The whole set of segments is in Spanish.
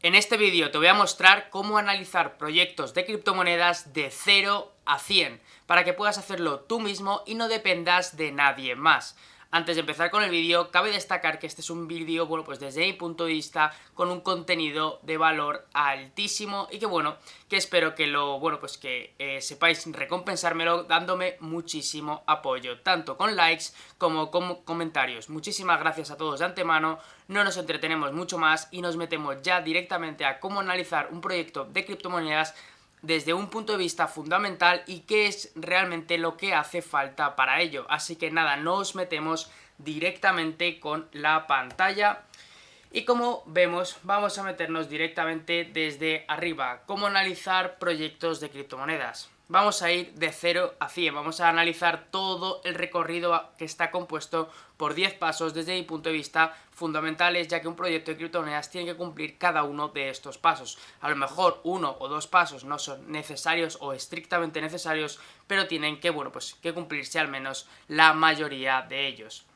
En este vídeo te voy a mostrar cómo analizar proyectos de criptomonedas de 0 a 100 para que puedas hacerlo tú mismo y no dependas de nadie más. Antes de empezar con el vídeo, cabe destacar que este es un vídeo, bueno, pues desde mi punto de vista, con un contenido de valor altísimo y que, bueno, que espero que sepáis recompensármelo dándome muchísimo apoyo, tanto con likes como con comentarios. Muchísimas gracias a todos de antemano, no nos entretenemos mucho más y nos metemos ya directamente a cómo analizar un proyecto de criptomonedas desde un punto de vista fundamental y qué es realmente lo que hace falta para ello. Así que nada, nos metemos directamente con la pantalla. Y como vemos, vamos a meternos directamente desde arriba. ¿Cómo analizar proyectos de criptomonedas? Vamos a ir de 0 a 100, vamos a analizar todo el recorrido que está compuesto por 10 pasos desde mi punto de vista fundamentales, ya que un proyecto de criptomonedas tiene que cumplir cada uno de estos pasos. A lo mejor uno o dos pasos no son necesarios o estrictamente necesarios, pero tienen que, que cumplirse al menos la mayoría de ellos.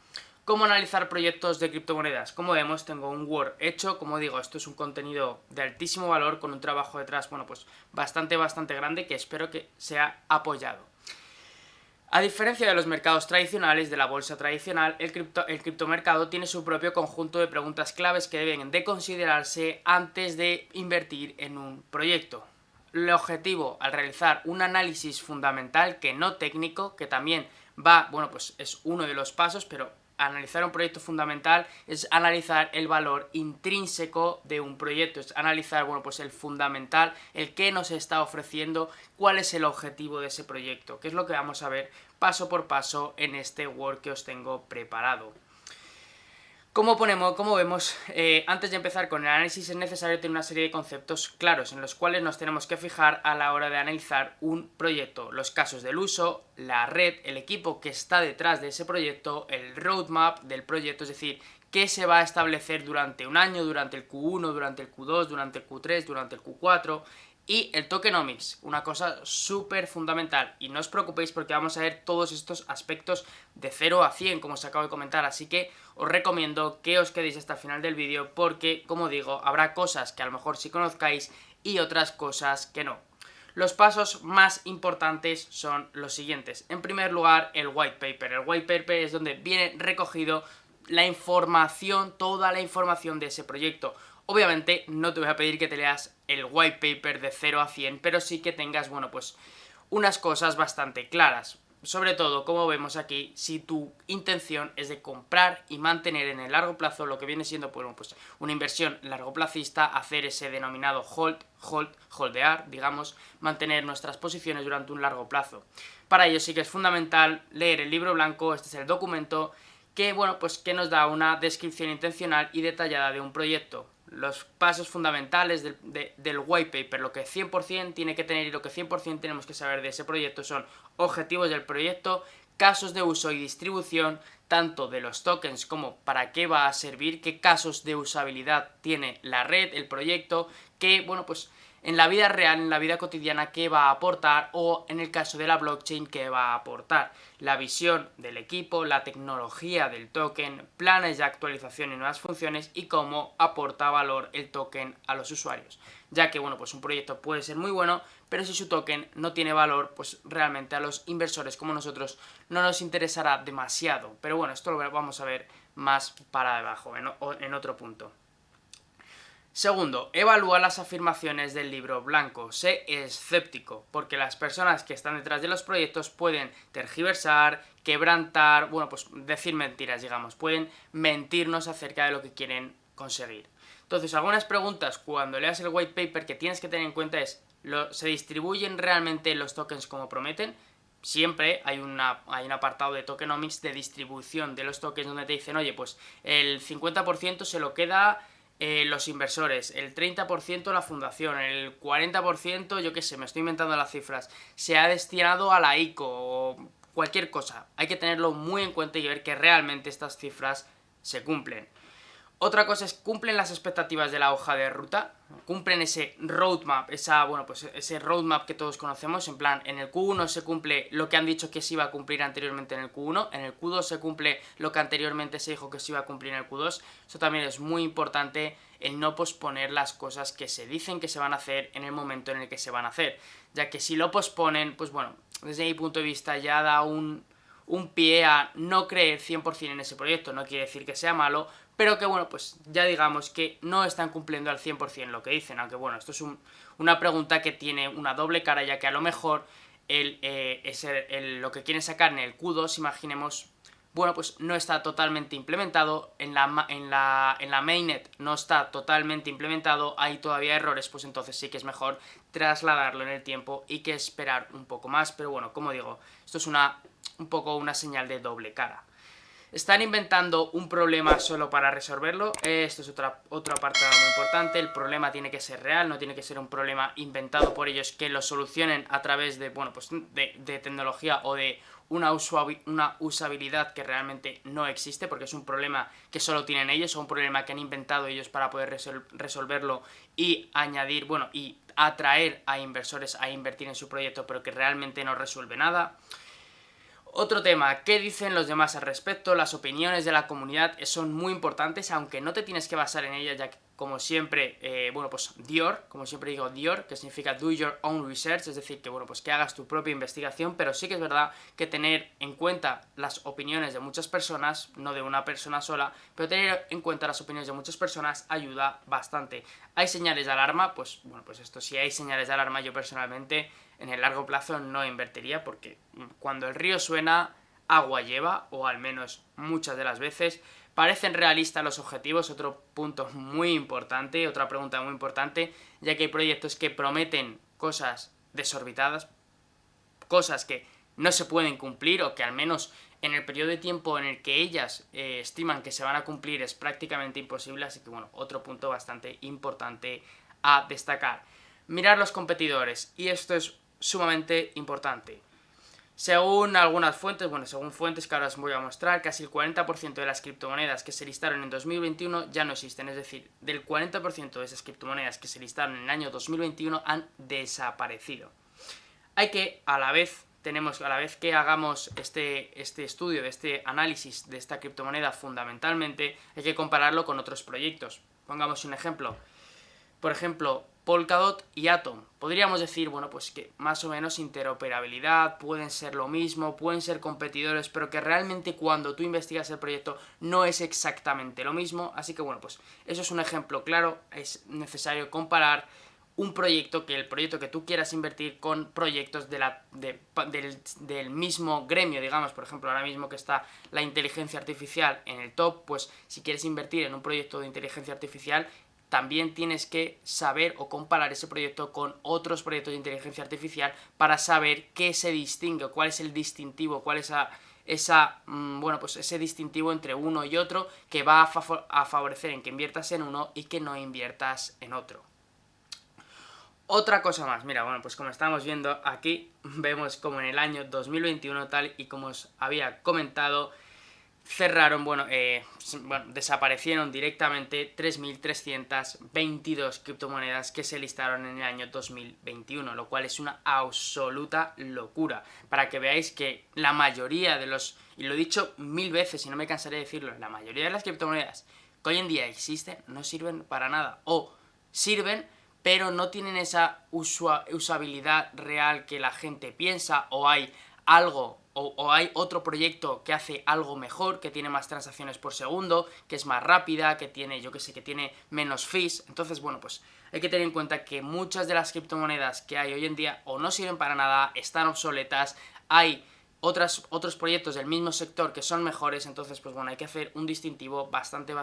¿Cómo analizar proyectos de criptomonedas? Como vemos, tengo un Word hecho. Como digo, esto es un contenido de altísimo valor con un trabajo detrás, bastante grande, que espero que sea apoyado. A diferencia de los mercados tradicionales, de la bolsa tradicional, el criptomercado tiene su propio conjunto de preguntas claves que deben de considerarse antes de invertir en un proyecto. El objetivo al realizar un análisis fundamental, que no técnico, que también es uno de los pasos, pero analizar un proyecto fundamental es analizar el valor intrínseco de un proyecto, es analizar, el fundamental, el que nos está ofreciendo, cuál es el objetivo de ese proyecto, que es lo que vamos a ver paso por paso en este Word que os tengo preparado. Como vemos, antes de empezar con el análisis es necesario tener una serie de conceptos claros en los cuales nos tenemos que fijar a la hora de analizar un proyecto. Los casos del uso, la red, el equipo que está detrás de ese proyecto, el roadmap del proyecto, es decir, qué se va a establecer durante un año, durante el Q1, durante el Q2, durante el Q3, durante el Q4... Y el tokenomics, una cosa súper fundamental. Y no os preocupéis porque vamos a ver todos estos aspectos de 0 a 100, como os acabo de comentar. Así que os recomiendo que os quedéis hasta el final del vídeo porque, como digo, habrá cosas que a lo mejor sí conozcáis y otras cosas que no. Los pasos más importantes son los siguientes. En primer lugar, el white paper. El white paper es donde viene recogido la información, toda la información de ese proyecto. Obviamente no te voy a pedir que te leas el white paper de 0 a 100, pero sí que tengas, unas cosas bastante claras. Sobre todo, como vemos aquí, si tu intención es de comprar y mantener en el largo plazo lo que viene siendo una inversión largoplacista, hacer ese denominado holdear, digamos, mantener nuestras posiciones durante un largo plazo. Para ello sí que es fundamental leer el libro blanco, este es el documento que, que nos da una descripción intencional y detallada de un proyecto. Los pasos fundamentales del white paper, lo que 100% tiene que tener y lo que 100% tenemos que saber de ese proyecto son objetivos del proyecto, casos de uso y distribución, tanto de los tokens como para qué va a servir, qué casos de usabilidad tiene la red, el proyecto, qué, en la vida real, en la vida cotidiana, qué va a aportar, o en el caso de la blockchain, qué va a aportar. La visión del equipo, la tecnología del token, planes de actualización y nuevas funciones y cómo aporta valor el token a los usuarios. Ya que, un proyecto puede ser muy bueno, pero si su token no tiene valor, pues realmente a los inversores como nosotros no nos interesará demasiado. Pero bueno, esto lo vamos a ver más para abajo, en otro punto. Segundo, evalúa las afirmaciones del libro blanco. Sé escéptico, porque las personas que están detrás de los proyectos pueden tergiversar, quebrantar, decir mentiras, digamos. Pueden mentirnos acerca de lo que quieren conseguir. Entonces, algunas preguntas cuando leas el white paper que tienes que tener en cuenta es: ¿se distribuyen realmente los tokens como prometen? Siempre hay un apartado de tokenomics de distribución de los tokens donde te dicen, oye, pues el 50% se lo queda los inversores, el 30% la fundación, el 40%, yo qué sé, me estoy inventando las cifras, se ha destinado a la ICO o cualquier cosa. Hay que tenerlo muy en cuenta y ver que realmente estas cifras se cumplen. Otra cosa es, ¿cumplen las expectativas de la hoja de ruta? ¿Cumplen ese roadmap, ese roadmap que todos conocemos? En plan, en el Q1 se cumple lo que han dicho que se iba a cumplir anteriormente en el Q1, en el Q2 se cumple lo que anteriormente se dijo que se iba a cumplir en el Q2. Eso también es muy importante el no posponer las cosas que se dicen que se van a hacer en el momento en el que se van a hacer, ya que si lo posponen, pues bueno, desde mi punto de vista ya da un pie a no creer 100% en ese proyecto. No quiere decir que sea malo, pero que bueno, pues ya digamos que no están cumpliendo al 100% lo que dicen, aunque bueno, esto es una pregunta que tiene una doble cara, ya que a lo mejor lo que quieren sacar en el Q2, imaginemos, bueno, pues no está totalmente implementado, en la mainnet no está totalmente implementado, hay todavía errores, pues entonces sí que es mejor trasladarlo en el tiempo y que esperar un poco más, pero bueno, como digo, esto es un poco una señal de doble cara. Están inventando un problema solo para resolverlo. Esto es otro apartado muy importante. El problema tiene que ser real, no tiene que ser un problema inventado por ellos que lo solucionen a través de, bueno, pues de tecnología o de una usabilidad que realmente no existe, porque es un problema que solo tienen ellos o un problema que han inventado ellos para poder resolverlo y añadir, bueno, y atraer a inversores a invertir en su proyecto, pero que realmente no resuelve nada. Otro tema, ¿qué dicen los demás al respecto? Las opiniones de la comunidad son muy importantes, aunque no te tienes que basar en ellas, ya que como siempre, bueno, pues DYOR, como siempre digo DYOR, que significa Do Your Own Research, es decir, que bueno, pues que hagas tu propia investigación, pero sí que es verdad que tener en cuenta las opiniones de muchas personas, no de una persona sola, pero tener en cuenta las opiniones de muchas personas ayuda bastante. ¿Hay señales de alarma? Pues bueno, pues esto, si hay señales de alarma, yo personalmente en el largo plazo no invertiría, porque cuando el río suena, agua lleva, o al menos muchas de las veces. ¿Parecen realistas los objetivos? Otro punto muy importante, otra pregunta muy importante, ya que hay proyectos que prometen cosas desorbitadas, cosas que no se pueden cumplir, o que al menos en el periodo de tiempo en el que ellas estiman que se van a cumplir es prácticamente imposible, así que bueno, otro punto bastante importante a destacar. Mirar los competidores, y esto es sumamente importante. Según algunas fuentes, bueno, según fuentes que ahora os voy a mostrar, casi el 40% de las criptomonedas que se listaron en 2021 ya no existen, es decir, del 40% de esas criptomonedas que se listaron en el año 2021 han desaparecido. Hay que, a la vez que hagamos este estudio, este análisis de esta criptomoneda fundamentalmente, hay que compararlo con otros proyectos. Pongamos un ejemplo. Por ejemplo, Polkadot y Atom. Podríamos decir, bueno, pues que más o menos interoperabilidad, pueden ser lo mismo, pueden ser competidores, pero que realmente cuando tú investigas el proyecto no es exactamente lo mismo. Así que bueno, pues eso es un ejemplo claro. Es necesario comparar un proyecto, el proyecto que tú quieras invertir, con proyectos del mismo gremio, digamos. Por ejemplo, ahora mismo que está la inteligencia artificial en el top, pues si quieres invertir en un proyecto de inteligencia artificial, también tienes que saber o comparar ese proyecto con otros proyectos de inteligencia artificial para saber qué se distingue, cuál es el distintivo, cuál es bueno, pues ese distintivo entre uno y otro que va a favorecer en que inviertas en uno y que no inviertas en otro. Otra cosa más, mira, bueno, pues como estamos viendo aquí, vemos como en el año 2021, tal y como os había comentado, cerraron, desaparecieron directamente 3.322 criptomonedas que se listaron en el año 2021, lo cual es una absoluta locura, para que veáis que la mayoría de y lo he dicho 1000 veces y no me cansaré de decirlo, la mayoría de las criptomonedas que hoy en día existen no sirven para nada, o sirven pero no tienen esa usabilidad real que la gente piensa, o hay algo o hay otro proyecto que hace algo mejor, que tiene más transacciones por segundo, que es más rápida, que tiene, yo que sé, que tiene menos fees. Entonces, bueno, pues hay que tener en cuenta que muchas de las criptomonedas que hay hoy en día o no sirven para nada, están obsoletas, hay otros proyectos del mismo sector que son mejores. Entonces, pues bueno, hay que hacer un distintivo bastante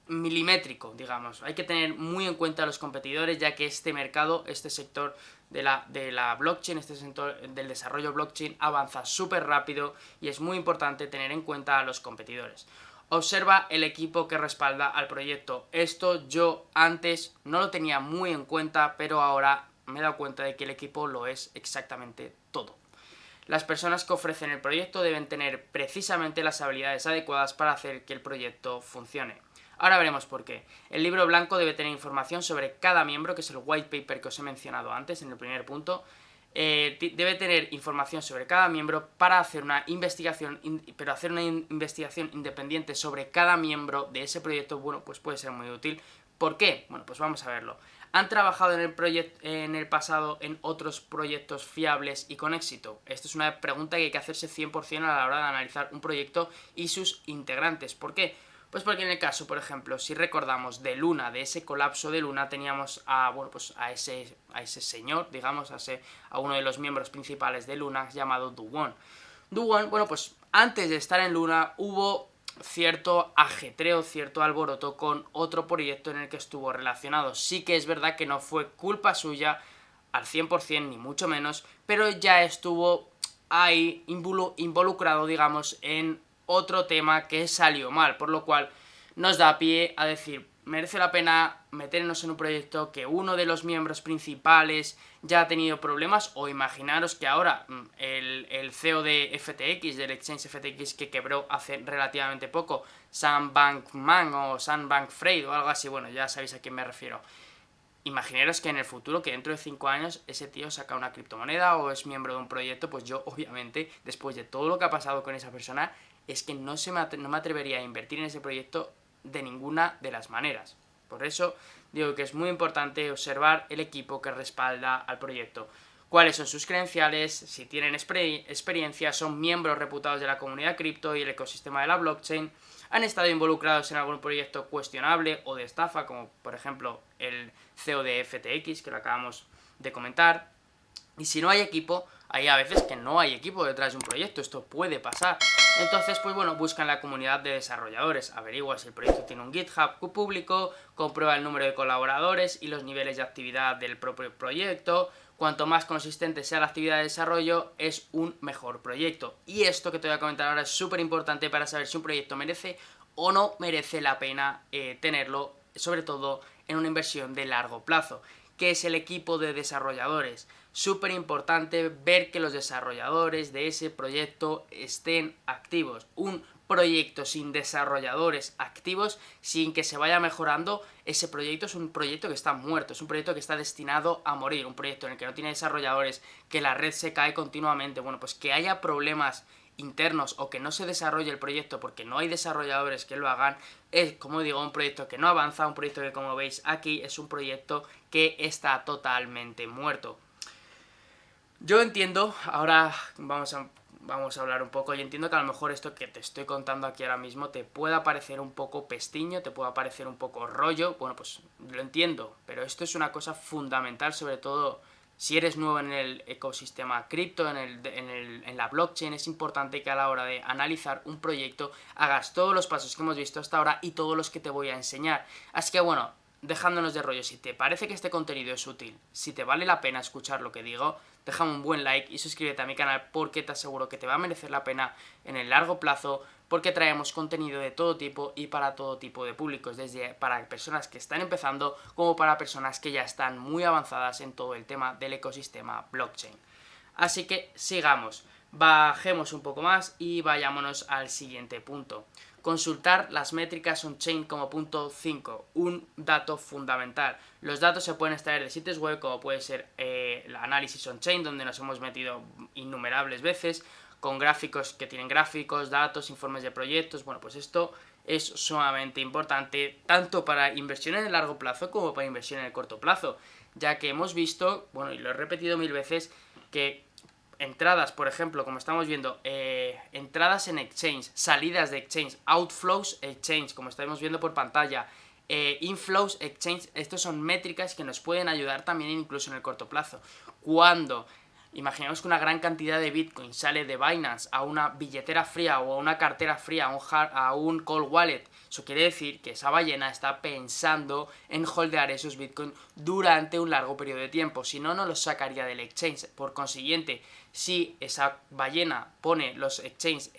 milimétrico, digamos. Hay que tener muy en cuenta a los competidores, ya que este mercado, este sector de la blockchain, este sector del desarrollo blockchain avanza súper rápido y es muy importante tener en cuenta a los competidores. Observa el equipo que respalda al proyecto. Esto yo antes no lo tenía muy en cuenta, pero ahora me he dado cuenta de que el equipo lo es exactamente todo. Las personas que ofrecen el proyecto deben tener precisamente las habilidades adecuadas para hacer que el proyecto funcione. Ahora veremos por qué. El libro blanco debe tener información sobre cada miembro, que es el white paper que os he mencionado antes en el primer punto. debe tener información sobre cada miembro para hacer una investigación, pero hacer una investigación independiente sobre cada miembro de ese proyecto, bueno, pues puede ser muy útil. ¿Por qué? Bueno, pues vamos a verlo. ¿Han trabajado en el pasado en otros proyectos fiables y con éxito? Esta es una pregunta que hay que hacerse 100% a la hora de analizar un proyecto y sus integrantes. ¿Por qué? Pues porque en el caso, por ejemplo, si recordamos de Luna, de ese colapso de Luna, teníamos a, bueno, pues a ese señor, digamos, a uno de los miembros principales de Luna, llamado Do-Won. Do-Won, bueno, pues antes de estar en Luna hubo cierto ajetreo, cierto alboroto con otro proyecto en el que estuvo relacionado. Sí que es verdad que no fue culpa suya al 100%, ni mucho menos, pero ya estuvo ahí involucrado, digamos, en otro tema que salió mal, por lo cual nos da pie a decir, merece la pena meternos en un proyecto que uno de los miembros principales ya ha tenido problemas, o imaginaros que ahora el CEO de FTX, del exchange FTX que quebró hace relativamente poco, Sam Bankman o Sam Bankman-Fried o algo así, bueno, ya sabéis a quién me refiero. Imaginaros que en el futuro, que dentro de 5 años, ese tío saca una criptomoneda o es miembro de un proyecto, pues yo, obviamente, después de todo lo que ha pasado con esa persona, es que no me atrevería a invertir en ese proyecto de ninguna de las maneras. Por eso digo que es muy importante observar el equipo que respalda al proyecto. Cuáles son sus credenciales, si tienen experiencia, son miembros reputados de la comunidad cripto y el ecosistema de la blockchain, han estado involucrados en algún proyecto cuestionable o de estafa, como por ejemplo el CEO de FTX, que lo acabamos de comentar. Y si no hay equipo, hay a veces que no hay equipo detrás de un proyecto, esto puede pasar. Entonces, pues bueno, buscan la comunidad de desarrolladores, averigua si el proyecto tiene un GitHub público, comprueba el número de colaboradores y los niveles de actividad del propio proyecto. Cuanto más consistente sea la actividad de desarrollo, es un mejor proyecto. Y esto que te voy a comentar ahora es súper importante para saber si un proyecto merece o no merece la pena tenerlo, sobre todo en una inversión de largo plazo, que es el equipo de desarrolladores. Súper importante ver que los desarrolladores de ese proyecto estén activos. Un proyecto sin desarrolladores activos, sin que se vaya mejorando, ese proyecto es un proyecto que está muerto, es un proyecto que está destinado a morir, un proyecto en el que no tiene desarrolladores, que la red se cae continuamente, bueno, pues que haya problemas internos o que no se desarrolle el proyecto porque no hay desarrolladores que lo hagan, es, como digo, un proyecto que no avanza, un proyecto que, como veis aquí, es un proyecto que está totalmente muerto. Yo entiendo, ahora vamos a hablar un poco, y entiendo que a lo mejor esto que te estoy contando aquí ahora mismo te pueda parecer un poco pestiño, te pueda parecer un poco rollo, bueno, pues lo entiendo, pero esto es una cosa fundamental, sobre todo si eres nuevo en el ecosistema cripto, en la blockchain. Es importante que a la hora de analizar un proyecto hagas todos los pasos que hemos visto hasta ahora y todos los que te voy a enseñar. Así que bueno, dejándonos de rollo, si te parece que este contenido es útil, si te vale la pena escuchar lo que digo, déjame un buen like y suscríbete a mi canal, porque te aseguro que te va a merecer la pena en el largo plazo, porque traemos contenido de todo tipo y para todo tipo de públicos, desde para personas que están empezando como para personas que ya están muy avanzadas en todo el tema del ecosistema blockchain. Así que sigamos, bajemos un poco más y vayámonos al siguiente punto. Consultar las métricas on-chain como punto 5, un dato fundamental. Los datos se pueden extraer de sitios web como puede ser el análisis on-chain, donde nos hemos metido innumerables veces, con gráficos que tienen gráficos, datos, informes de proyectos. Bueno, pues esto es sumamente importante tanto para inversión en el largo plazo como para inversión en el corto plazo, ya que hemos visto, bueno, y lo he repetido 1000 veces, que entradas, por ejemplo, como estamos viendo, entradas en exchange, salidas de exchange, outflows exchange, como estamos viendo por pantalla, inflows exchange, estos son métricas que nos pueden ayudar también incluso en el corto plazo. Cuando imaginemos que una gran cantidad de Bitcoin sale de Binance a una billetera fría o a una cartera fría, a un cold wallet, eso quiere decir que esa ballena está pensando en holdear esos Bitcoin durante un largo periodo de tiempo, si no, no los sacaría del exchange. Por consiguiente, si esa ballena pone los exchange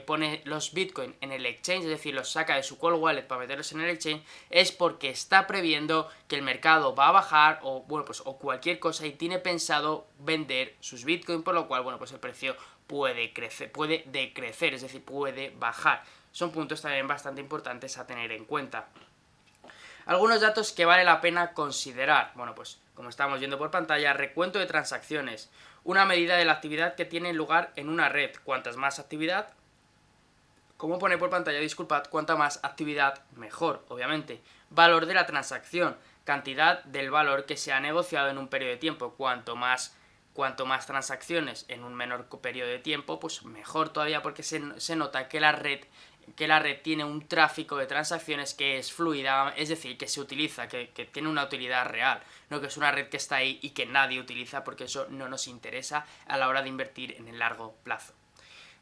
pone los Bitcoin en el exchange, es decir, los saca de su cold wallet para meterlos en el exchange, es porque está previendo que el mercado va a bajar o, bueno, pues, o cualquier cosa, y tiene pensado vender sus Bitcoin, por lo cual, bueno, pues el precio puede decrecer, es decir, puede bajar. Son puntos también bastante importantes a tener en cuenta. Algunos datos que vale la pena considerar. Bueno, pues como estamos viendo por pantalla, recuento de transacciones. Una medida de la actividad que tiene lugar en una red. Cuantas más actividad, como pone por pantalla, disculpad, cuanta más actividad, mejor, obviamente. Valor de la transacción. Cantidad del valor que se ha negociado en un periodo de tiempo. Cuanto más transacciones en un menor periodo de tiempo, pues mejor todavía, porque se nota que la red tiene un tráfico de transacciones que es fluida, es decir, que se utiliza, que tiene una utilidad real, no que es una red que está ahí y que nadie utiliza, porque eso no nos interesa a la hora de invertir en el largo plazo.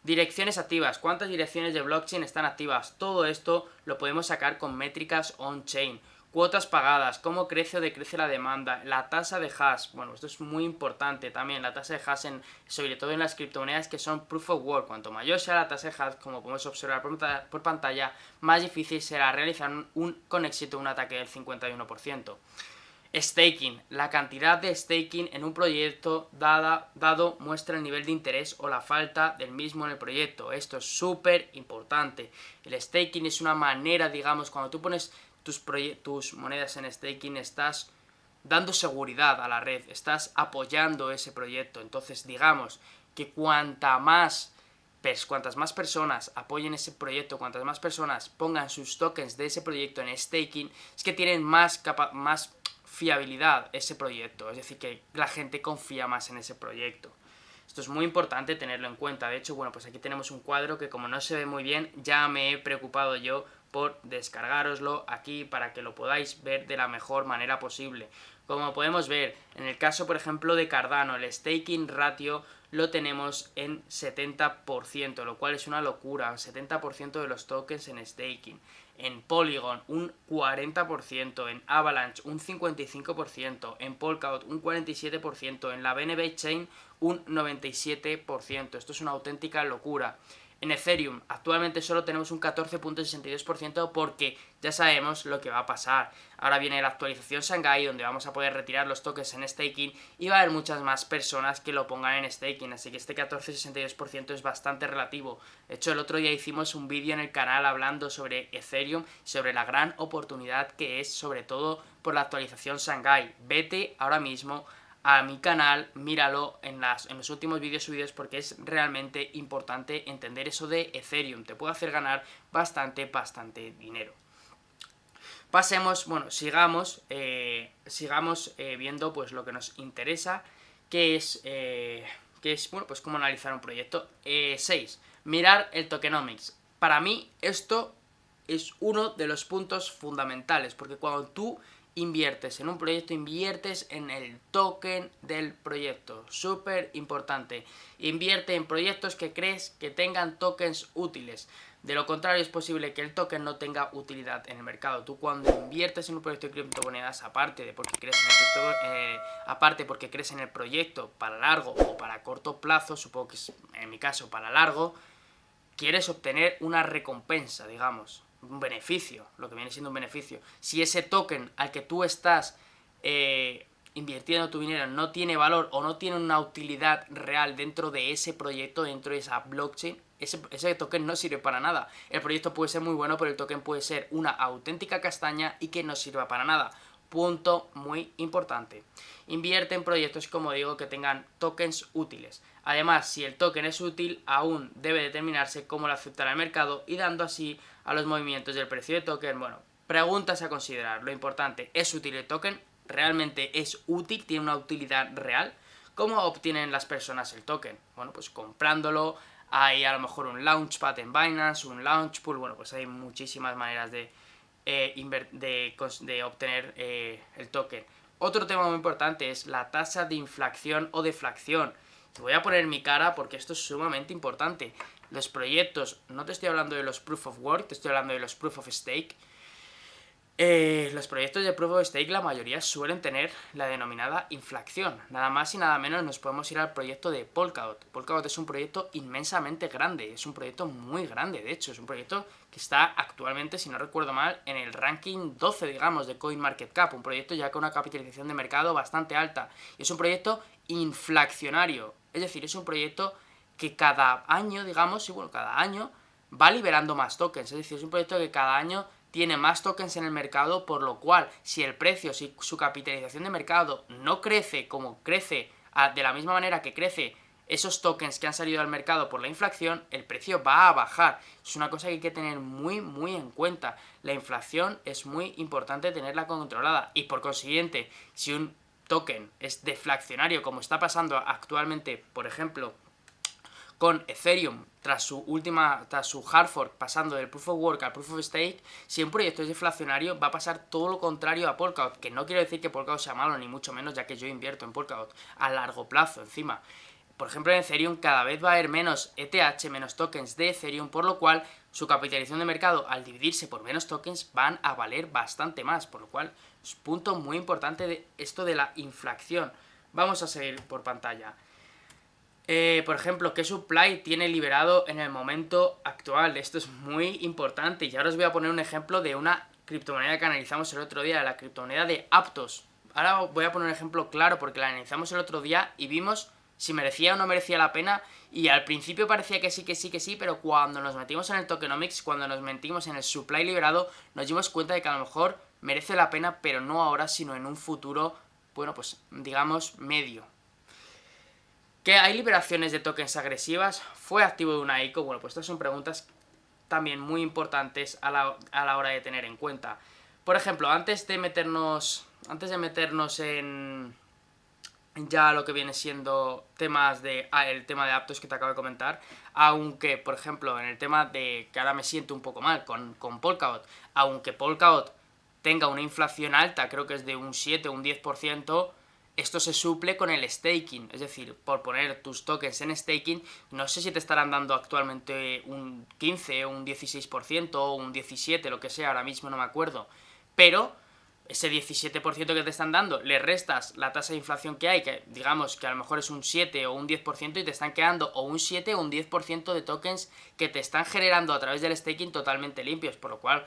Direcciones activas. ¿Cuántas direcciones de blockchain están activas? Todo esto lo podemos sacar con métricas on-chain. Cuotas pagadas, cómo crece o decrece la demanda, la tasa de hash. Bueno, esto es muy importante también, la tasa de hash, sobre todo en las criptomonedas que son proof of work. Cuanto mayor sea la tasa de hash, como podemos observar por pantalla, más difícil será realizar con éxito un ataque del 51%. Staking. La cantidad de staking en un proyecto dado muestra el nivel de interés o la falta del mismo en el proyecto. Esto es súper importante. El staking es una manera, digamos, cuando tú pones tus monedas en staking, estás dando seguridad a la red, estás apoyando ese proyecto. Entonces, digamos que cuantas más personas apoyen ese proyecto, cuantas más personas pongan sus tokens de ese proyecto en staking, es que tienen más fiabilidad ese proyecto, es decir, que la gente confía más en ese proyecto. Esto es muy importante tenerlo en cuenta. De hecho, bueno, pues aquí tenemos un cuadro que, como no se ve muy bien, ya me he preocupado yo por descargároslo aquí para que lo podáis ver de la mejor manera posible. Como podemos ver, en el caso, por ejemplo, de Cardano, el staking ratio lo tenemos en 70%, lo cual es una locura, 70% de los tokens en staking. En Polygon un 40%, en Avalanche un 55%, en Polkadot un 47%, en la BNB Chain un 97%. Esto es una auténtica locura. En Ethereum actualmente solo tenemos un 14.62% porque ya sabemos lo que va a pasar. Ahora viene la actualización Shanghai, donde vamos a poder retirar los tokens en staking y va a haber muchas más personas que lo pongan en staking, así que este 14.62% es bastante relativo. De hecho, el otro día hicimos un vídeo en el canal hablando sobre Ethereum, sobre la gran oportunidad que es, sobre todo por la actualización Shanghai. Vete ahora mismo a mi canal, míralo en los últimos vídeos subidos, porque es realmente importante entender eso de Ethereum. Te puede hacer ganar bastante dinero. Pasemos, bueno, sigamos viendo pues lo que nos interesa, que es bueno, pues cómo analizar un proyecto. 6. Mirar el tokenomics. Para mí esto es uno de los puntos fundamentales, porque cuando tú inviertes en un proyecto, inviertes en el token del proyecto. Súper importante. Invierte en proyectos que crees que tengan tokens útiles. De lo contrario, es posible que el token no tenga utilidad en el mercado. Tú, cuando inviertes en un proyecto de criptomonedas, aparte porque crees en el proyecto para largo o para corto plazo, supongo que es, en mi caso, para largo, quieres obtener una recompensa, digamos, un beneficio, lo que viene siendo un beneficio. Si ese token al que tú estás invirtiendo tu dinero no tiene valor o no tiene una utilidad real dentro de ese proyecto, dentro de esa blockchain, ese token no sirve para nada. El proyecto puede ser muy bueno, pero el token puede ser una auténtica castaña y que no sirva para nada. Punto muy importante. Invierte en proyectos, como digo, que tengan tokens útiles. Además, si el token es útil, aún debe determinarse cómo lo aceptará el mercado y dando así a los movimientos del precio de token. Bueno, preguntas a considerar. Lo importante, ¿es útil el token? ¿Realmente es útil? ¿Tiene una utilidad real? ¿Cómo obtienen las personas el token? Bueno, pues comprándolo. Hay a lo mejor un launchpad en Binance, un launchpool. Bueno, pues hay muchísimas maneras de obtener el token. Otro tema muy importante es la tasa de inflación o deflación. Te voy a poner mi cara porque esto es sumamente importante. Los proyectos, no te estoy hablando de los proof of work, te estoy hablando de los proof of stake. Los proyectos de proof of stake, la mayoría suelen tener la denominada inflación. Nada más y nada menos nos podemos ir al proyecto de Polkadot. Polkadot es un proyecto inmensamente grande, es un proyecto muy grande, de hecho, es un proyecto que está actualmente, si no recuerdo mal, en el ranking 12, digamos, de CoinMarketCap, un proyecto ya con una capitalización de mercado bastante alta. Y es un proyecto inflacionario, es decir, es un proyecto que cada año, digamos, y bueno, cada año va liberando más tokens, es decir, es un proyecto que cada año tiene más tokens en el mercado, por lo cual si el precio, si su capitalización de mercado no crece como crece, de la misma manera que crece esos tokens que han salido al mercado por la inflación, el precio va a bajar. Es una cosa que hay que tener muy en cuenta. La inflación es muy importante tenerla controlada y por consiguiente, si un token es deflacionario como está pasando actualmente, por ejemplo, con Ethereum, tras su hard fork pasando del Proof of Work al Proof of Stake, si un proyecto es deflacionario va a pasar todo lo contrario a Polkadot, que no quiero decir que Polkadot sea malo, ni mucho menos, ya que yo invierto en Polkadot a largo plazo encima. Por ejemplo, en Ethereum cada vez va a haber menos ETH, menos tokens de Ethereum, por lo cual su capitalización de mercado al dividirse por menos tokens van a valer bastante más, por lo cual es un punto muy importante de esto de la inflación. Vamos a seguir por pantalla. Por ejemplo, ¿qué supply tiene liberado en el momento actual? Esto es muy importante y ahora os voy a poner un ejemplo de una criptomoneda que analizamos el otro día, la criptomoneda de Aptos. Ahora voy a poner un ejemplo claro porque la analizamos el otro día y vimos si merecía o no merecía la pena y al principio parecía que sí, pero cuando nos metimos en el tokenomics, cuando nos metimos en el supply liberado, nos dimos cuenta de que a lo mejor merece la pena, pero no ahora, sino en un futuro, bueno, pues digamos medio. ¿Que hay liberaciones de tokens agresivas? ¿Fue activo de una ICO? Bueno, pues estas son preguntas también muy importantes a la hora de tener en cuenta. Por ejemplo, antes de meternos en ya lo que viene siendo el tema de Aptos que te acabo de comentar, aunque, por ejemplo, en el tema de que ahora me siento un poco mal con Polkadot, aunque Polkadot tenga una inflación alta, creo que es de un 7 o un 10%, esto se suple con el staking, es decir, por poner tus tokens en staking, no sé si te estarán dando actualmente un 15 o un 16% o un 17%, lo que sea, ahora mismo no me acuerdo, pero ese 17% que te están dando, le restas la tasa de inflación que hay, que digamos que a lo mejor es un 7 o un 10% y te están quedando o un 7 o un 10% de tokens que te están generando a través del staking totalmente limpios, por lo cual,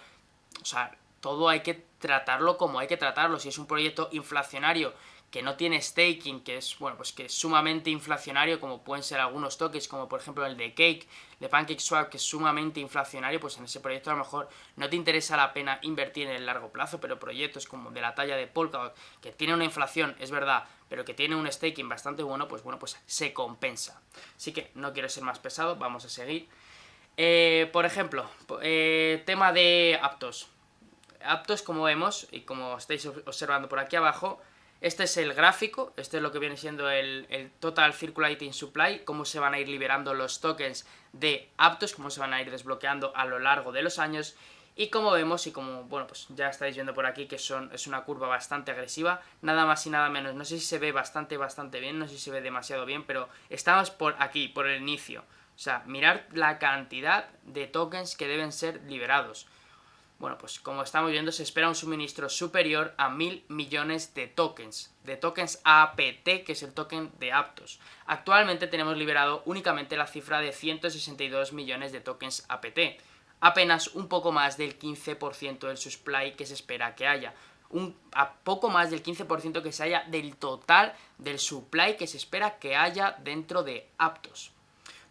o sea, todo hay que tratarlo como hay que tratarlo. Si es un proyecto inflacionario que no tiene staking, que es, bueno, pues que es sumamente inflacionario, como pueden ser algunos tokens, como por ejemplo el de Cake, de PancakeSwap, que es sumamente inflacionario, pues en ese proyecto a lo mejor no te interesa la pena invertir en el largo plazo, pero proyectos como de la talla de Polkadot, que tiene una inflación, es verdad, pero que tiene un staking bastante bueno, pues se compensa. Así que no quiero ser más pesado, vamos a seguir. Por ejemplo, tema de Aptos. Aptos, como vemos, y como estáis observando por aquí abajo, este es el gráfico, este es lo que viene siendo el Total Circulating Supply, cómo se van a ir liberando los tokens de Aptos, cómo se van a ir desbloqueando a lo largo de los años. Y como vemos, y como, bueno, pues ya estáis viendo por aquí que es una curva bastante agresiva, nada más y nada menos, no sé si se ve bastante bien, no sé si se ve demasiado bien, pero estamos por aquí, por el inicio. O sea, mirad la cantidad de tokens que deben ser liberados. Bueno, pues como estamos viendo, se espera un suministro superior a 1.000 millones de tokens APT, que es el token de Aptos. Actualmente tenemos liberado únicamente la cifra de 162 millones de tokens APT, apenas un poco más del 15% del supply que se espera que haya. A poco más del 15% que se haya del total del supply que se espera que haya dentro de Aptos.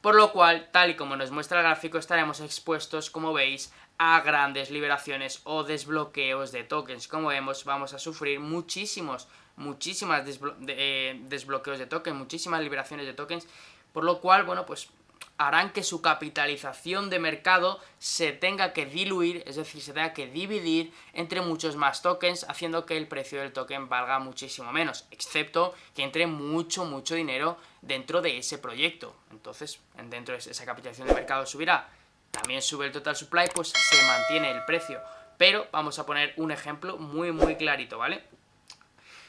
Por lo cual, tal y como nos muestra el gráfico, estaremos expuestos, como veis, a grandes liberaciones o desbloqueos de tokens. Como vemos, vamos a sufrir muchísimas desbloqueos de tokens, muchísimas liberaciones de tokens, por lo cual, bueno, pues harán que su capitalización de mercado se tenga que diluir, es decir, se tenga que dividir entre muchos más tokens, haciendo que el precio del token valga muchísimo menos, excepto que entre mucho dinero dentro de ese proyecto. Entonces, dentro de esa capitalización de mercado subirá, también sube el total supply, pues se mantiene el precio. Pero vamos a poner un ejemplo muy clarito, ¿vale?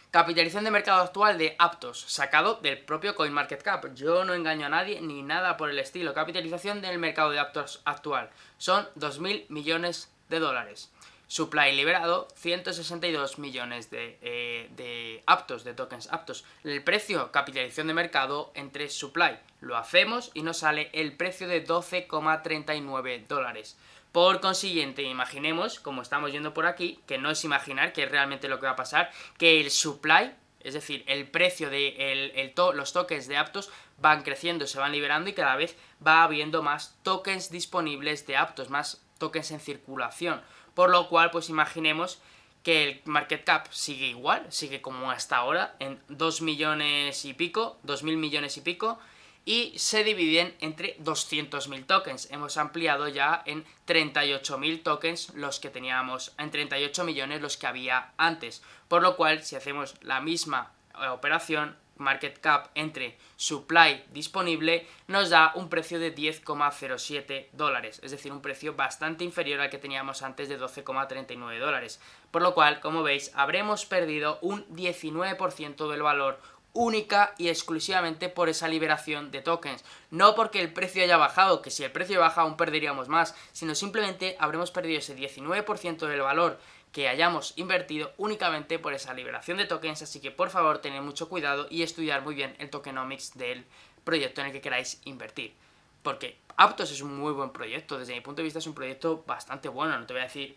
Capitalización de mercado actual de Aptos, sacado del propio CoinMarketCap. Yo no engaño a nadie ni nada por el estilo. Capitalización del mercado de Aptos actual son 2.000 millones de dólares. Supply liberado, 162 millones de Aptos, de tokens Aptos. El precio, capitalización de mercado entre supply. Lo hacemos y nos sale el precio de 12,39 dólares. Por consiguiente, imaginemos, como estamos viendo por aquí, que no es imaginar, que es realmente lo que va a pasar, que el supply, es decir, el precio de los tokens de Aptos van creciendo, se van liberando y cada vez va habiendo más tokens disponibles de Aptos, más tokens en circulación. por lo cual pues imaginemos que el market cap sigue igual, sigue como hasta ahora, en 2 millones y pico, 2.000 millones y pico, y se dividen entre 200.000 tokens. Hemos ampliado ya en 38.000 tokens los que teníamos, en 38 millones los que había antes. Por lo cual, si hacemos la misma operación, market cap entre supply disponible, nos da un precio de 10,07 dólares, es decir, un precio bastante inferior al que teníamos antes de 12,39 dólares. Por lo cual, como veis, habremos perdido un 19% del valor única y exclusivamente por esa liberación de tokens. No porque el precio haya bajado, que si el precio baja aún perderíamos más, sino simplemente habremos perdido ese 19% del valor que hayamos invertido únicamente por esa liberación de tokens. Así que por favor tened mucho cuidado y estudiar muy bien el tokenomics del proyecto en el que queráis invertir, porque Aptos es un muy buen proyecto. Desde mi punto de vista es un proyecto bastante bueno, no te voy a decir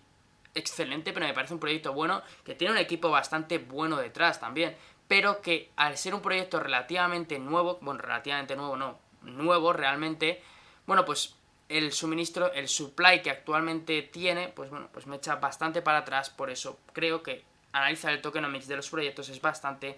excelente, pero me parece un proyecto bueno, que tiene un equipo bastante bueno detrás también, pero que al ser un proyecto relativamente nuevo, bueno, relativamente nuevo no, nuevo realmente, bueno, pues el suministro, el supply que actualmente tiene, pues bueno, pues me echa bastante para atrás. Por eso creo que analizar el tokenomics de los proyectos es bastante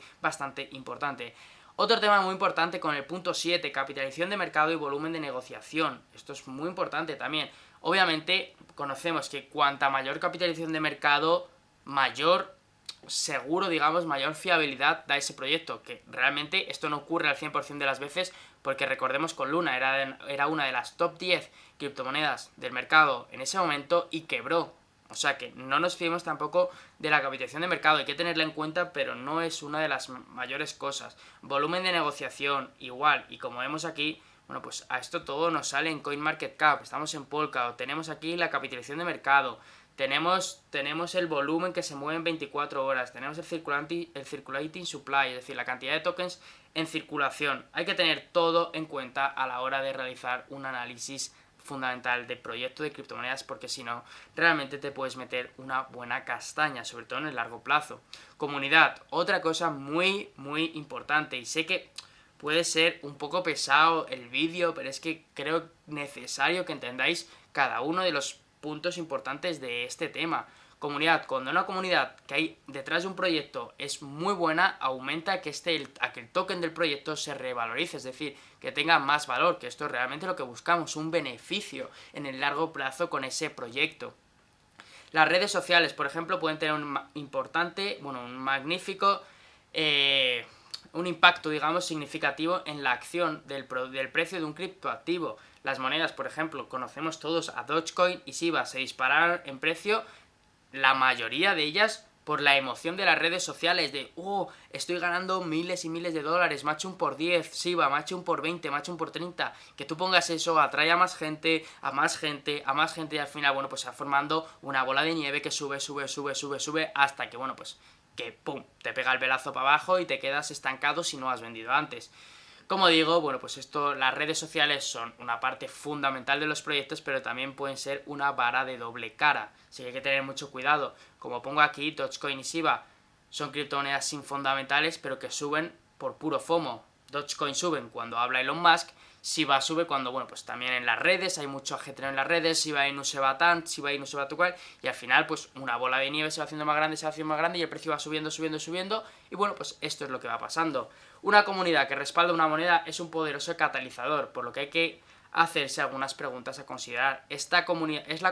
importante. Otro tema muy importante con el punto 7, capitalización de mercado y volumen de negociación. Esto es muy importante también. Obviamente conocemos que cuanta mayor capitalización de mercado, mayor seguro, digamos, mayor fiabilidad da ese proyecto, que realmente esto no ocurre al 100% de las veces, porque recordemos con Luna era una de las top 10 criptomonedas del mercado en ese momento y quebró. O sea que no nos fiemos tampoco de la capitalización de mercado, hay que tenerla en cuenta, pero no es una de las mayores cosas. Volumen de negociación, igual, y como vemos aquí, bueno, pues a esto todo nos sale en CoinMarketCap, estamos en Polkadot, tenemos aquí la capitalización de mercado, tenemos el volumen que se mueve en 24 horas, tenemos el circulating supply, es decir, la cantidad de tokens en circulación. Hay que tener todo en cuenta a la hora de realizar un análisis fundamental de proyecto de criptomonedas, porque si no, realmente te puedes meter una buena castaña, sobre todo en el largo plazo. Comunidad, otra cosa muy importante, y sé que puede ser un poco pesado el vídeo, pero es que creo necesario que entendáis cada uno de los puntos importantes de este tema. Comunidad, cuando una comunidad que hay detrás de un proyecto es muy buena, aumenta a que el token del proyecto se revalorice, es decir, que tenga más valor, que esto es realmente lo que buscamos, un beneficio en el largo plazo con ese proyecto. Las redes sociales, por ejemplo, pueden tener un magnífico un impacto, digamos, significativo en la acción del precio de un criptoactivo. Las monedas, por ejemplo, conocemos todos a Dogecoin y Shiba, se dispararon en precio, la mayoría de ellas por la emoción de las redes sociales de estoy ganando miles y miles de dólares, me ha hecho un por 10, Shiba, me ha hecho un por 20, me ha hecho un por 30, que tú pongas eso, atrae a más gente, a más gente, a más gente, y al final, bueno, pues se va formando una bola de nieve que sube, hasta que, bueno, pues que pum, te pega el velazo para abajo y te quedas estancado si no has vendido antes. Como digo, bueno, pues las redes sociales son una parte fundamental de los proyectos, pero también pueden ser una vara de doble cara. Así que hay que tener mucho cuidado. Como pongo aquí, Dogecoin y Shiba son criptomonedas sin fundamentales, pero que suben por puro FOMO. Dogecoin suben cuando habla Elon Musk, Shiba sube cuando, bueno, pues también en las redes, hay mucho ajetreo en las redes, Shiba Inu se va tan, Shiba Inu se va tal cual, y al final, pues una bola de nieve se va haciendo más grande, y el precio va subiendo, y bueno, pues esto es lo que va pasando. Una comunidad que respalda una moneda es un poderoso catalizador, por lo que hay que hacerse algunas preguntas a considerar. ¿Es la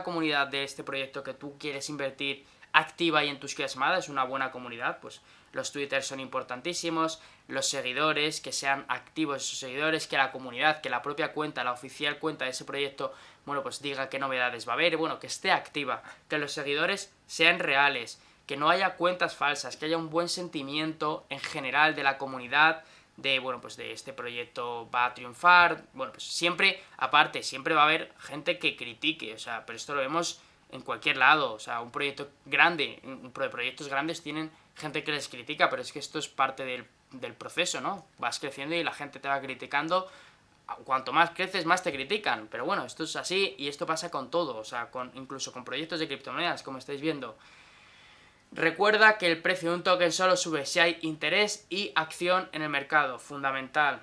comunidad de este proyecto que tú quieres invertir activa y entusiasmada? ¿Es una buena comunidad? Pues los twitters son importantísimos, los seguidores, que sean activos esos seguidores, que la comunidad, que la propia cuenta, la oficial cuenta de ese proyecto, bueno, pues diga qué novedades va a haber, bueno, que esté activa, que los seguidores sean reales, que no haya cuentas falsas, que haya un buen sentimiento en general de la comunidad, de, bueno, pues de este proyecto va a triunfar. Bueno, pues siempre, aparte, siempre va a haber gente que critique, o sea, pero esto lo vemos en cualquier lado, o sea, un proyecto grande, proyectos grandes tienen gente que les critica, pero es que esto es parte del proceso, ¿no? Vas creciendo y la gente te va criticando, cuanto más creces más te critican, pero bueno, esto es así y esto pasa con todo, o sea, incluso con proyectos de criptomonedas, como estáis viendo. Recuerda que el precio de un token solo sube si hay interés y acción en el mercado, fundamental.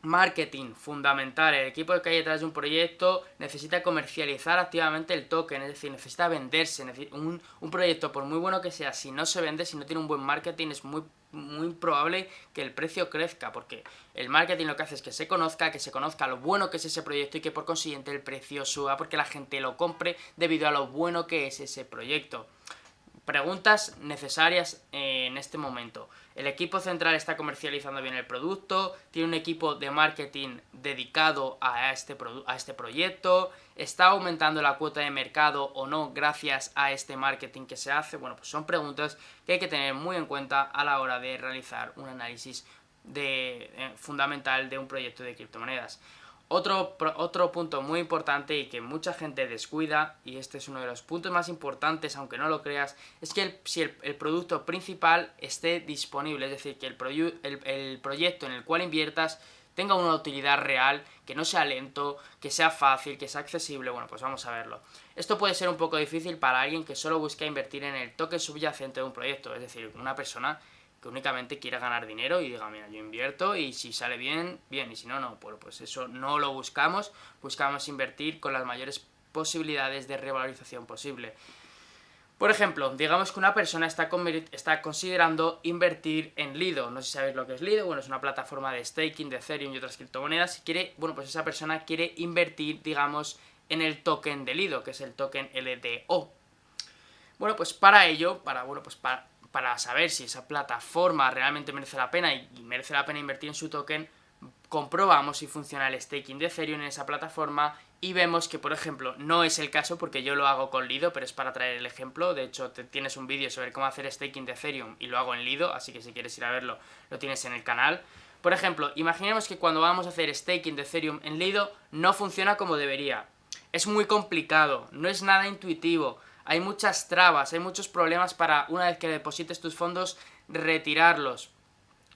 Marketing, fundamental. El equipo que hay detrás de un proyecto necesita comercializar activamente el token, es decir, necesita venderse. Un proyecto, por muy bueno que sea, si no se vende, si no tiene un buen marketing, es muy probable que el precio crezca, porque el marketing lo que hace es que se conozca lo bueno que es ese proyecto y que por consiguiente el precio suba porque la gente lo compre debido a lo bueno que es ese proyecto. Preguntas necesarias en este momento. El equipo central está comercializando bien el producto, tiene un equipo de marketing dedicado a este proyecto, está aumentando la cuota de mercado o no gracias a este marketing que se hace. Bueno, pues son preguntas que hay que tener muy en cuenta a la hora de realizar un análisis fundamental de un proyecto de criptomonedas. Otro punto muy importante y que mucha gente descuida, y este es uno de los puntos más importantes, aunque no lo creas, es que si el producto principal esté disponible, es decir, que el proyecto en el cual inviertas tenga una utilidad real, que no sea lento, que sea fácil, que sea accesible. Bueno, pues vamos a verlo. Esto puede ser un poco difícil para alguien que solo busca invertir en el token subyacente de un proyecto, es decir, una persona que únicamente quiera ganar dinero y diga, mira, yo invierto y si sale bien, bien, y si no, no. Bueno, pues eso no lo buscamos invertir con las mayores posibilidades de revalorización posible. Por ejemplo, digamos que una persona está considerando invertir en Lido. No sé si sabéis lo que es Lido. Bueno, es una plataforma de staking de Ethereum y otras criptomonedas. Y quiere, bueno, pues esa persona quiere invertir, digamos, en el token de Lido, que es el token LDO. Bueno, pues para ello, para saber si esa plataforma realmente merece la pena y merece la pena invertir en su token, comprobamos si funciona el staking de Ethereum en esa plataforma y vemos que, por ejemplo, no es el caso porque yo lo hago con Lido, pero es para traer el ejemplo. De hecho, tienes un vídeo sobre cómo hacer staking de Ethereum y lo hago en Lido, así que si quieres ir a verlo, lo tienes en el canal. Por ejemplo, imaginemos que cuando vamos a hacer staking de Ethereum en Lido no funciona como debería. Es muy complicado, no es nada intuitivo. Hay muchas trabas, hay muchos problemas para, una vez que deposites tus fondos, retirarlos.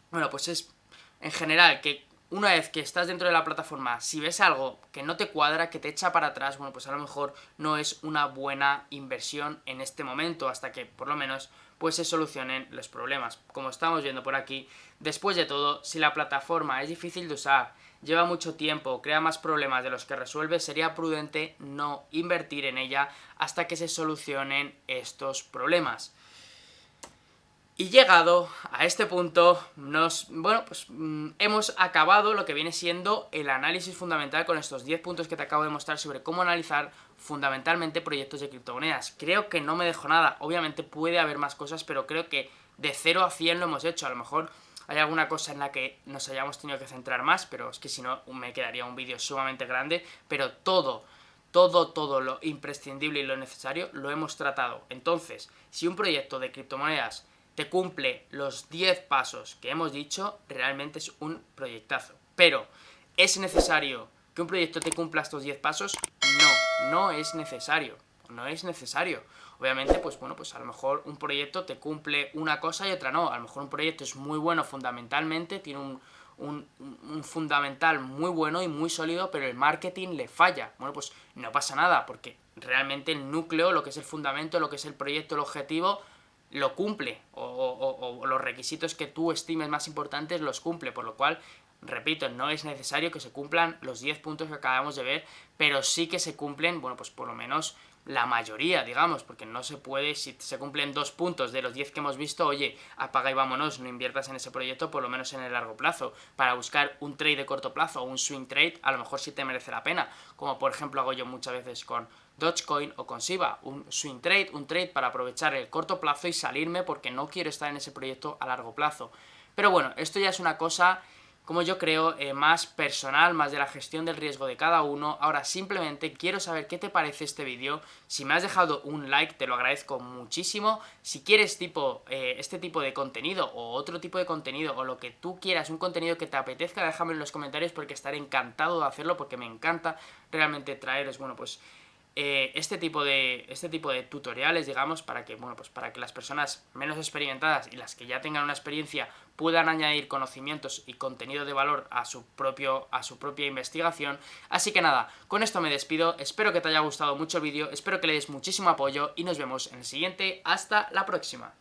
Bueno, pues es en general que una vez que estás dentro de la plataforma, si ves algo que no te cuadra, que te echa para atrás, bueno, pues a lo mejor no es una buena inversión en este momento, hasta que por lo menos pues se solucionen los problemas. Como estamos viendo por aquí, después de todo, si la plataforma es difícil de usar, lleva mucho tiempo, crea más problemas de los que resuelve, sería prudente no invertir en ella hasta que se solucionen estos problemas. Y llegado a este punto, hemos acabado lo que viene siendo el análisis fundamental con estos 10 puntos que te acabo de mostrar sobre cómo analizar fundamentalmente proyectos de criptomonedas. Creo que no me dejo nada, obviamente puede haber más cosas, pero creo que de 0 a 100 lo hemos hecho. A lo mejor hay alguna cosa en la que nos hayamos tenido que centrar más, pero es que si no me quedaría un vídeo sumamente grande, pero todo lo imprescindible y lo necesario lo hemos tratado. Entonces, si un proyecto de criptomonedas te cumple los 10 pasos que hemos dicho, realmente es un proyectazo. Pero, ¿es necesario que un proyecto te cumpla estos 10 pasos? No es necesario. No es necesario. Obviamente, pues bueno, pues a lo mejor un proyecto te cumple una cosa y otra no. A lo mejor un proyecto es muy bueno fundamentalmente, tiene un fundamental muy bueno y muy sólido, pero el marketing le falla. Bueno, pues no pasa nada, porque realmente el núcleo, lo que es el fundamento, lo que es el proyecto, el objetivo, lo cumple, o los requisitos que tú estimes más importantes los cumple, por lo cual, repito, no es necesario que se cumplan los 10 puntos que acabamos de ver, pero sí que se cumplen, bueno, pues por lo menos la mayoría, digamos, porque no se puede, si se cumplen 2 puntos de los 10 que hemos visto, oye, apaga y vámonos, no inviertas en ese proyecto, por lo menos en el largo plazo. Para buscar un trade de corto plazo o un swing trade, a lo mejor sí te merece la pena, como por ejemplo hago yo muchas veces con Dogecoin o con Shiba, un swing trade, un trade para aprovechar el corto plazo y salirme porque no quiero estar en ese proyecto a largo plazo. Pero bueno, esto ya es una cosa, como yo creo, más personal, más de la gestión del riesgo de cada uno. Ahora simplemente quiero saber qué te parece este vídeo. Si me has dejado un like te lo agradezco muchísimo. Si quieres este tipo de contenido o otro tipo de contenido o lo que tú quieras, un contenido que te apetezca, déjame en los comentarios porque estaré encantado de hacerlo, porque me encanta realmente traeros, bueno, pues este tipo de tutoriales, digamos, para que, bueno, pues para que las personas menos experimentadas y las que ya tengan una experiencia puedan añadir conocimientos y contenido de valor a su propia investigación. Así que nada, con esto me despido, espero que te haya gustado mucho el vídeo, espero que le des muchísimo apoyo y nos vemos en el siguiente. Hasta la próxima.